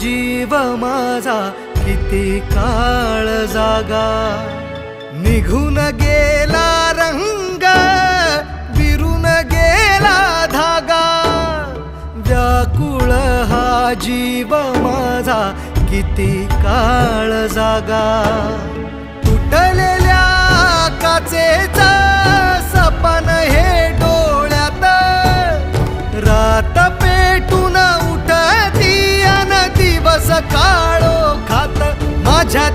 जीव माझा किती काळ जागा, निघून गेला रंग विरून गेला धागा, व्याकुळ हा जीव माझा किती काळ जागा, तुटलेल्या काचेचा सपन हे डोळ्यात, रात पेटून उठती अन दिवस काळो खात माझ्या